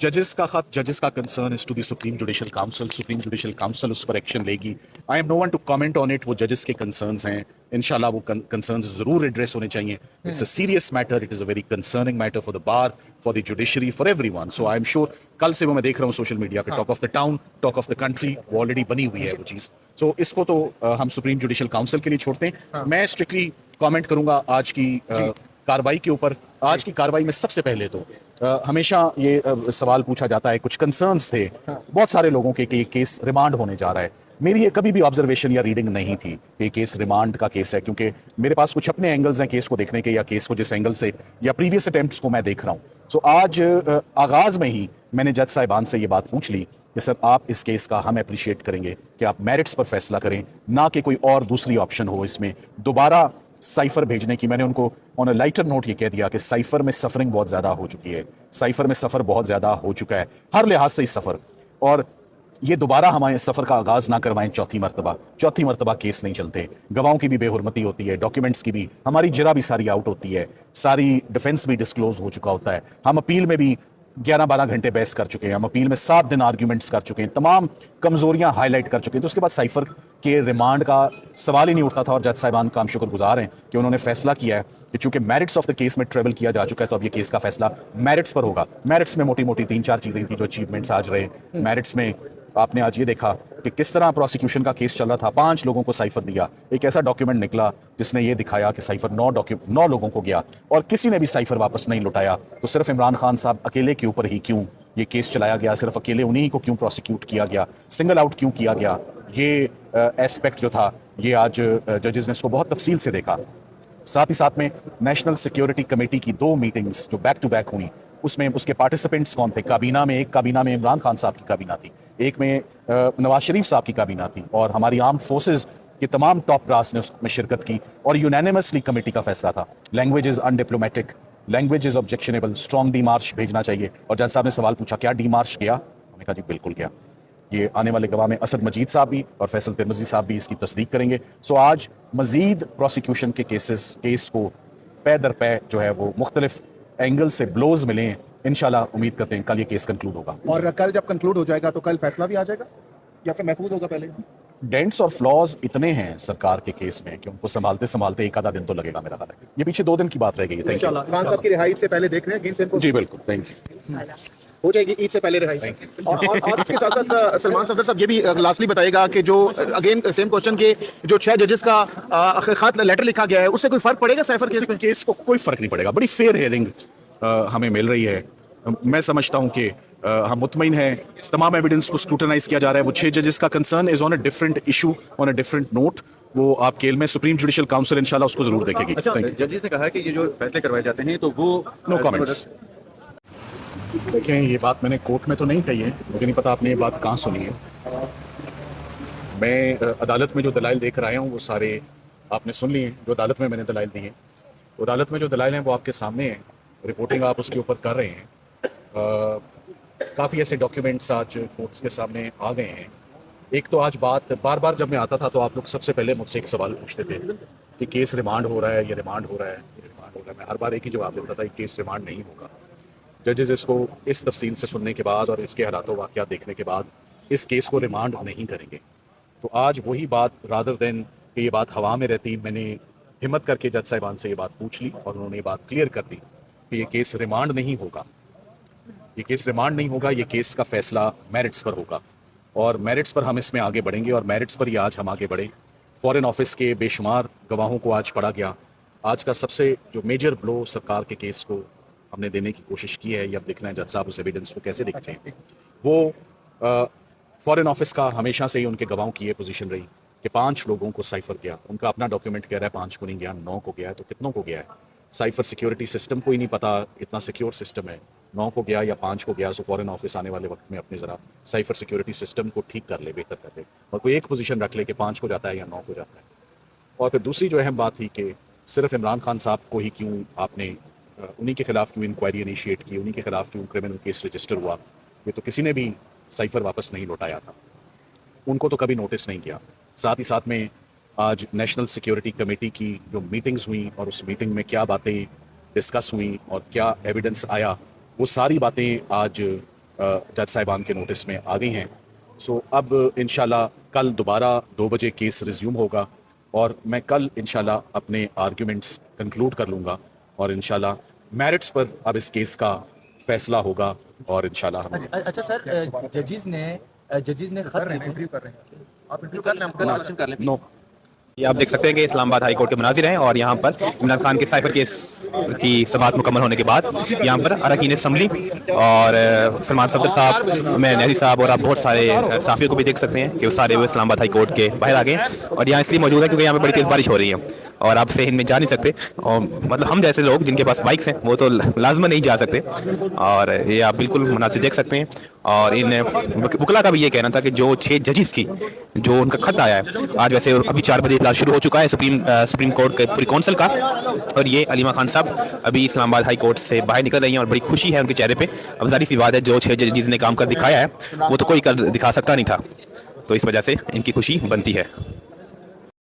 जजेस का खत, जजेस का concern is to the supreme judicial council उस पर एक्शन लेगी। I am no one to comment on it. वो जजेस के कंसर्न्स हैं, इंशाल्लाह वो कंसर्न्स जरूर एड्रेस होने चाहिए। It's a serious matter, it is a very concerning matter for the bar, for the judiciary, for everyone. So I am sure कल से वो मैं देख रहा हूँ सोशल मीडिया पे talk of the town, talk of the country, वो already बनी हुई है वो चीज़। सो इसको तो हम सुप्रीम जुडिशल काउंसिल के लिए छोड़ते हैं। मैं स्ट्रिक्टली कमेंट करूंगा आज की कार्रवाई के ऊपर। आज की कार्रवाई में सबसे पहले तो हमेशा ये सवाल पूछा जाता है, कुछ कंसर्न्स थे बहुत सारे लोगों के कि ये केस रिमांड होने जा रहा है। मेरी ये कभी भी ऑब्जर्वेशन या रीडिंग नहीं थी कि ये केस रिमांड का केस है, क्योंकि मेरे पास कुछ अपने एंगल्स हैं केस को देखने के, या केस को जिस एंगल से या प्रीवियस अटेम्प्ट्स को मैं देख रहा हूँ। सो आज आगाज में ही मैंने जज साहिबान से ये बात पूछ ली कि सर आप इस केस का हम अप्रिशिएट करेंगे कि आप मेरिट्स पर फैसला करें, ना कि कोई और दूसरी ऑप्शन हो इसमें दोबारा साइफर भेजने की। मैंने उनको ऑन अ लाइटर नोट ये कह दिया कि साइफर में सफरिंग बहुत ज्यादा हो चुकी है, साइफर में सफर बहुत ज्यादा हो चुका है हर लिहाज से इस सफर, और ये दोबारा हमारे सफर का आगाज ना करवाएं चौथी मरतबा केस नहीं चलते। गवाहों की भी बेहुरमती होती है, डॉक्यूमेंट्स की भी, हमारी जरा भी सारी आउट होती है, सारी डिफेंस भी डिस्क्लोज हो चुका होता है। हम अपील में भी 11-12 घंटे बहस कर चुके हैं, हम अपील में 7 दिन आर्ग्यूमेंट्स कर चुके हैं, तमाम कमजोरियां हाईलाइट कर चुके हैं। तो उसके बाद साइफर के रिमांड का सवाल ही नहीं उठता था। और जज साहिबान का हम शुक्रगुजार हैं कि उन्होंने फैसला किया है कि चूंकि मेरिट्स ऑफ द केस में ट्रेवल किया जा चुका है, तो अब ये केस का फैसला मेरिट्स पर होगा। मेरिट्स में मोटी मोटी 3-4 चीजें थी जो अचीवमेंट्स आज रहे मेरिट्स में। आपने आज ये देखा कि किस तरह प्रोसिक्यूशन का केस चल रहा था, 5 लोगों को साइफर दिया, एक ऐसा डॉक्यूमेंट निकला जिसने ये दिखाया कि साइफर 9 लोगों को गया और किसी ने भी साइफर वापस नहीं लौटाया। तो सिर्फ इमरान खान साहब अकेले के ऊपर ही क्यों ये केस चलाया गया, सिर्फ अकेले उन्हीं को क्यों प्रोसिक्यूट किया गया, सिंगल आउट क्यों किया गया, ये एस्पेक्ट जो था ये आज जजेस ने इसको बहुत तफसील से देखा। साथ ही साथ में नेशनल सिक्योरिटी कमेटी की 2 मीटिंग्स जो बैक टू बैक हुई, उसमें उसके पार्टिसिपेंट्स कौन थे? काबीना में, एक काबीना में इमरान खान साहब की काबीना थी, एक में नवाज शरीफ साहब की काबीना थी, और हमारी आर्म फोर्सेज के तमाम टॉप ब्रास ने उसमें शिरकत की। और यूनानिमसली कमेटी का फैसला था language is undiplomatic, language is objectionable, strong demarche भेजना चाहिए। और जज साहब ने सवाल पूछा क्या डी मार्च गया? हमने कहा जी बिल्कुल गया। ये आने वाले गवाह में असद मजीद साहब भी और फैसल तिरमिज़ी साहब भी इसकी तस्दीक करेंगे। सो आज मजीद प्रोसिक्यूशन के केस को पै दर पै जो है वो मुख्तलिफ एंगल से ब्लोज मिले। इंशाल्लाह उम्मीद करते हैं कल ये केस कंक्लूड होगा। और कल जब कंक्लूड हो जाएगा तो कल फैसला भी आ जाएगा या फिर महफूज होगा पहले? डेंट्स और फ्लॉज इतने हैं सरकार के केस में कि उनको संभालते संभालते एक आधा दिन तो लगेगा मेरा ख्याल है। ये पीछे 2 दिन की बात रह गई है। Thank you. खान साहब की रिहाई से पहले देख रहे हैं गिन सेन को? जी बिल्कुल, थैंक यू। हो जाएगी ईद से पहले रिहाई। और इसके साथ साथ सलमान सफदर साहब ये भी लास्टली बताएगा कि जो अगेन सेम क्वेश्चन के जो 6 जजेस का खत लेटर लिखा गया है उससे कोई फर्क पड़ेगा साइफर केस पे? केस को कोई फर्क नहीं पड़ेगा। बड़ी फेयर हियरिंग हमें मिल रही है। मैं समझता हूं कि हम मुतमईन हैं, तमाम एविडेंस को स्क्रूटनाइज किया जा रहा है। वो 6 जजेस का concern is on a different issue, on a different note. वो आप केल में सुप्रीम जुडिशल काउंसिल इंशाल्लाह उसको जरूर देखेगी। अच्छा, जजेस ने कहा कि ये जो फैसले करवाए जाते हैं तो वो नो कमेंट्स। देखें, ये बात मैंने कोर्ट में तो नहीं कही है, मुझे नहीं पता आपने ये बात कहाँ सुनी है। मैं अदालत में जो दलाइल देकर आया हूँ वो सारे आपने सुन लिए हैं। जो अदालत में मैंने दलाइल दिए हैं, अदालत में जो दलाइल हैं वो आपके सामने हैं, रिपोर्टिंग आप उसके ऊपर कर रहे हैं। काफ़ी ऐसे डॉक्यूमेंट्स आज कोर्ट्स के सामने आ गए हैं। एक तो आज बात बार बार जब मैं आता था तो आप लोग सबसे पहले मुझसे एक सवाल पूछते थे कि केस रिमांड हो रहा है, ये रिमांड हो रहा है, ये रिमांड हो रहा है। मैं हर बार एक ही जवाब देता था कि केस रिमांड नहीं होगा। जजेस इसको इस तफसील से सुनने के बाद और इसके हालात वाक़यात देखने के बाद इस केस को रिमांड नहीं करेंगे। तो आज वही बात, रादर देन कि ये बात हवा में रहती, मैंने हिम्मत करके जज साहिबान से ये बात पूछ ली और उन्होंने ये बात क्लियर कर दी कि ये केस रिमांड नहीं होगा। ये केस रिमांड नहीं होगा, ये केस का फैसला मेरिट्स पर होगा और मेरिट्स पर हम इसमें आगे बढ़ेंगे और मेरिट्स पर ही आज हम आगे बढ़े। फॉरेन ऑफिस के बेशुमार गवाहों को आज पढ़ा गया। आज का सबसे जो मेजर ब्लो सरकार के केस को हमने देने की कोशिश की है। ये अब देखना है जज साहब उस एविडेंस को कैसे देखते हैं। वो फॉरेन ऑफिस का हमेशा से ही उनके गवाहों की ये पोजीशन रही कि 5 लोगों को साइफर गया। उनका अपना डॉक्यूमेंट कह रहा है 5 को नहीं गया, 9 को गया है। तो कितनों को गया है? साइफर सिक्योरिटी सिस्टम को ही नहीं पता, इतना सिक्योर सिस्टम है, 9 को गया या 5 को गया। सो फॉरेन ऑफिस आने वाले वक्त में अपने ज़रा साइफर सिक्योरिटी सिस्टम को ठीक कर ले, बेहतर कर ले और कोई एक पोजीशन रख ले कि 5 को जाता है या 9 को जाता है। और फिर दूसरी जो अहम बात थी कि सिर्फ इमरान खान साहब को ही क्यों आपने उन्हीं के खिलाफ क्यों इंक्वायरी इनिशिएट की, उन्हीं के खिलाफ क्यों क्रिमिनल केस रजिस्टर हुआ? ये तो किसी ने भी साइफर वापस नहीं लौटाया था, उनको तो कभी नोटिस नहीं किया। साथ ही साथ में आज नेशनल सिक्योरिटी कमेटी की जो मीटिंग्स हुई और उस मीटिंग में क्या बातें डिस्कस हुई और क्या एविडेंस आया, वो सारी बातें आज जज साहिबान के नोटिस में आ गई हैं। सो अब इंशाल्लाह कल दोबारा 2 बजे केस रिज्यूम होगा और मैं कल इंशाल्लाह अपने आर्ग्यूमेंट्स कंक्लूड कर लूँगा और इंशाल्लाह मेरिट्स पर अब इस केस का फैसला होगा और इंशाल्लाह हम अच्छा सर, जजेस ने खत लिखे। आप इंटरव्यू कर लें, हम कल क्वेश्चन कर लें। नो ये आप देख सकते हैं कि इस्लामाबाद हाई कोर्ट के मुनाजिर हैं और यहाँ पर इमरान खान के साइफर केस की समाअत मुकम्मल होने के बाद यहाँ पर अरकान असम्बली और सलमान सफदर साहब, मैं नहरी साहब और आप बहुत सारे साफियों को भी देख सकते हैं कि वो सारे वो इस्लामाबाद हाई कोर्ट के बाहर आ गए हैं और यहाँ इसलिए मौजूद है क्योंकि यहाँ पर बड़ी तेज़ बारिश हो रही है और आप हिंद में जा नहीं सकते और मतलब हम जैसे लोग जिनके पास बाइक्स हैं वो तो लाजमन नहीं जा सकते और ये आप बिल्कुल मुनासिब देख सकते हैं। और इन वकला का भी ये कहना था कि जो 6 जजेस की जो उनका खत आया है, आज वैसे अभी 4 बजे इजलास शुरू हो चुका है सुप्रीम कोर्ट के पूरी कौंसिल का और ये अलीमा खान साहब अभी इस्लामाबाद हाई कोर्ट से बाहर निकल रही हैं और बड़ी खुशी है उनके चेहरे पे। अब जारी सी बात है जो 6 जजेस ने काम कर दिखाया है वो तो कोई कर दिखा सकता नहीं था, तो इस वजह से इनकी खुशी बनती है।